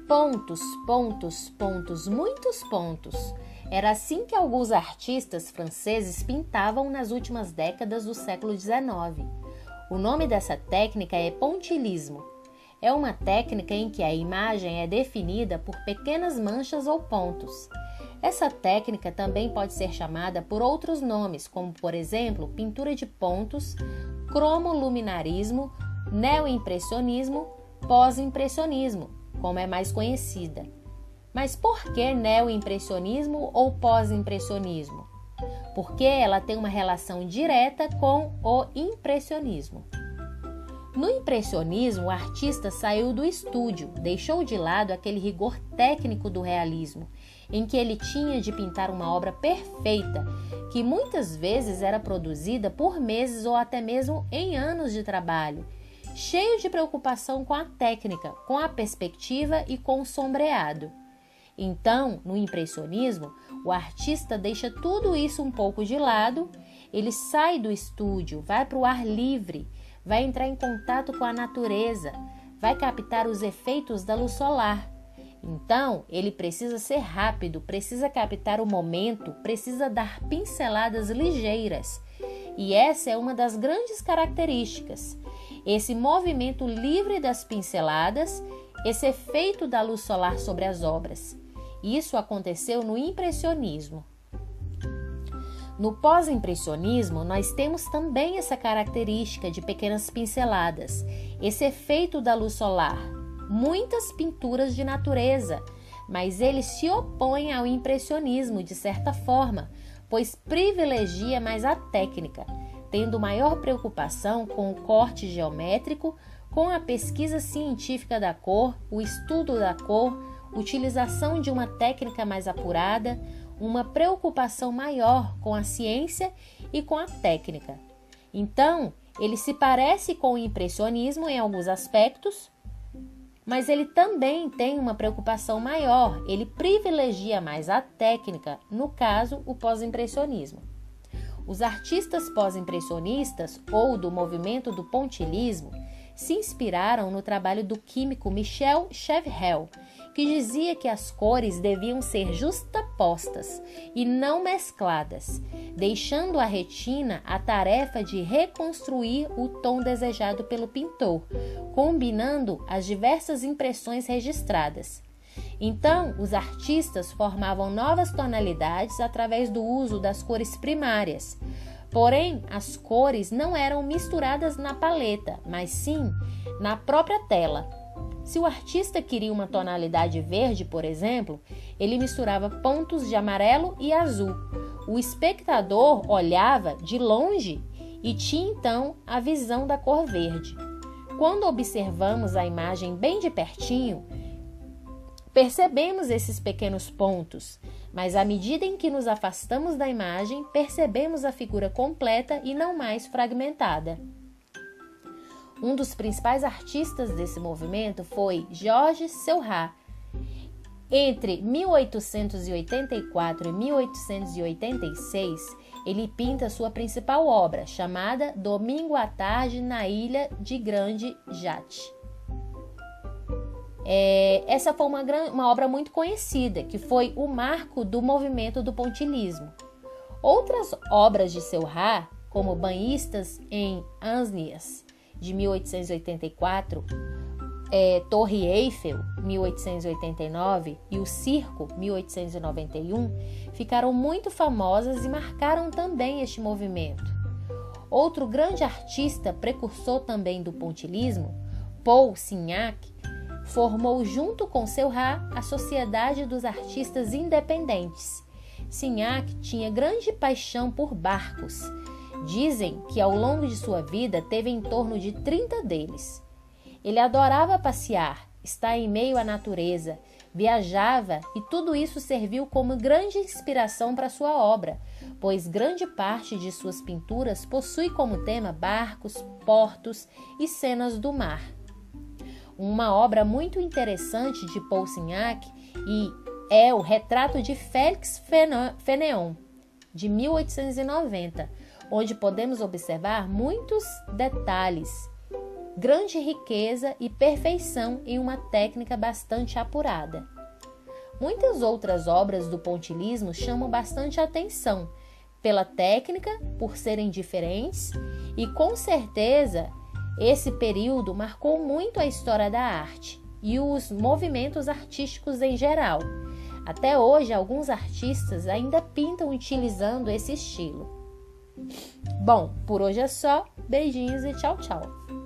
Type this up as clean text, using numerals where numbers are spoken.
Pontos, pontos, pontos, muitos pontos. Era assim que alguns artistas franceses pintavam nas últimas décadas do século XIX. O nome dessa técnica é pontilhismo. É uma técnica em que a imagem é definida por pequenas manchas ou pontos. Essa técnica também pode ser chamada por outros nomes, como, por exemplo, pintura de pontos, cromoluminarismo, neoimpressionismo, pós-impressionismo, como é mais conhecida. Mas por que neoimpressionismo ou pós-impressionismo? Porque ela tem uma relação direta com o impressionismo. No impressionismo, o artista saiu do estúdio, deixou de lado aquele rigor técnico do realismo, em que ele tinha de pintar uma obra perfeita, que muitas vezes era produzida por meses ou até mesmo em anos de trabalho, cheio de preocupação com a técnica, com a perspectiva e com o sombreado. Então, no impressionismo, o artista deixa tudo isso um pouco de lado, ele sai do estúdio, vai para o ar livre, vai entrar em contato com a natureza, vai captar os efeitos da luz solar. Então, ele precisa ser rápido, precisa captar o momento, precisa dar pinceladas ligeiras. E essa é uma das grandes características. Esse movimento livre das pinceladas, esse efeito da luz solar sobre as obras. Isso aconteceu no impressionismo. No pós-impressionismo, nós temos também essa característica de pequenas pinceladas, esse efeito da luz solar, muitas pinturas de natureza, mas ele se opõe ao impressionismo de certa forma, pois privilegia mais a técnica, tendo maior preocupação com o corte geométrico, com a pesquisa científica da cor, o estudo da cor, utilização de uma técnica mais apurada, uma preocupação maior com a ciência e com a técnica. Então, ele se parece com o impressionismo em alguns aspectos, mas ele também tem uma preocupação maior, ele privilegia mais a técnica, no caso, o pós-impressionismo. Os artistas pós-impressionistas ou do movimento do pontilhismo se inspiraram no trabalho do químico Michel Chevreul, que dizia que as cores deviam ser justapostas e não mescladas, deixando à retina a tarefa de reconstruir o tom desejado pelo pintor, combinando as diversas impressões registradas. Então, os artistas formavam novas tonalidades através do uso das cores primárias. Porém, as cores não eram misturadas na paleta, mas sim na própria tela. Se o artista queria uma tonalidade verde, por exemplo, ele misturava pontos de amarelo e azul. O espectador olhava de longe e tinha então a visão da cor verde. Quando observamos a imagem bem de pertinho, percebemos esses pequenos pontos, mas à medida em que nos afastamos da imagem, percebemos a figura completa e não mais fragmentada. Um dos principais artistas desse movimento foi Georges Seurat. Entre 1884 e 1886, ele pinta sua principal obra, chamada Domingo à Tarde na Ilha de Grande Jatte. Essa foi uma obra muito conhecida, que foi o marco do movimento do pontilhismo. Outras obras de Seurat, como Banhistas em Asnières, de 1884, Torre Eiffel, 1889, e o Circo, 1891, ficaram muito famosas e marcaram também este movimento. Outro grande artista, precursor também do pontilhismo, Paul Signac, formou junto com Seurat a Sociedade dos Artistas Independentes. Signac tinha grande paixão por barcos. Dizem que ao longo de sua vida teve em torno de 30 deles. Ele adorava passear, estar em meio à natureza, viajava e tudo isso serviu como grande inspiração para sua obra, pois grande parte de suas pinturas possui como tema barcos, portos e cenas do mar. Uma obra muito interessante de Paul Signac é o Retrato de Félix Fénéon, de 1890, onde podemos observar muitos detalhes grande riqueza e perfeição em uma técnica bastante apurada. Muitas outras obras do pontilhismo chamam bastante atenção pela técnica, por serem diferentes, e com certeza esse período marcou muito a história da arte e os movimentos artísticos em geral. Até hoje, alguns artistas ainda pintam utilizando esse estilo. Bom, por hoje é só. Beijinhos e tchau, tchau!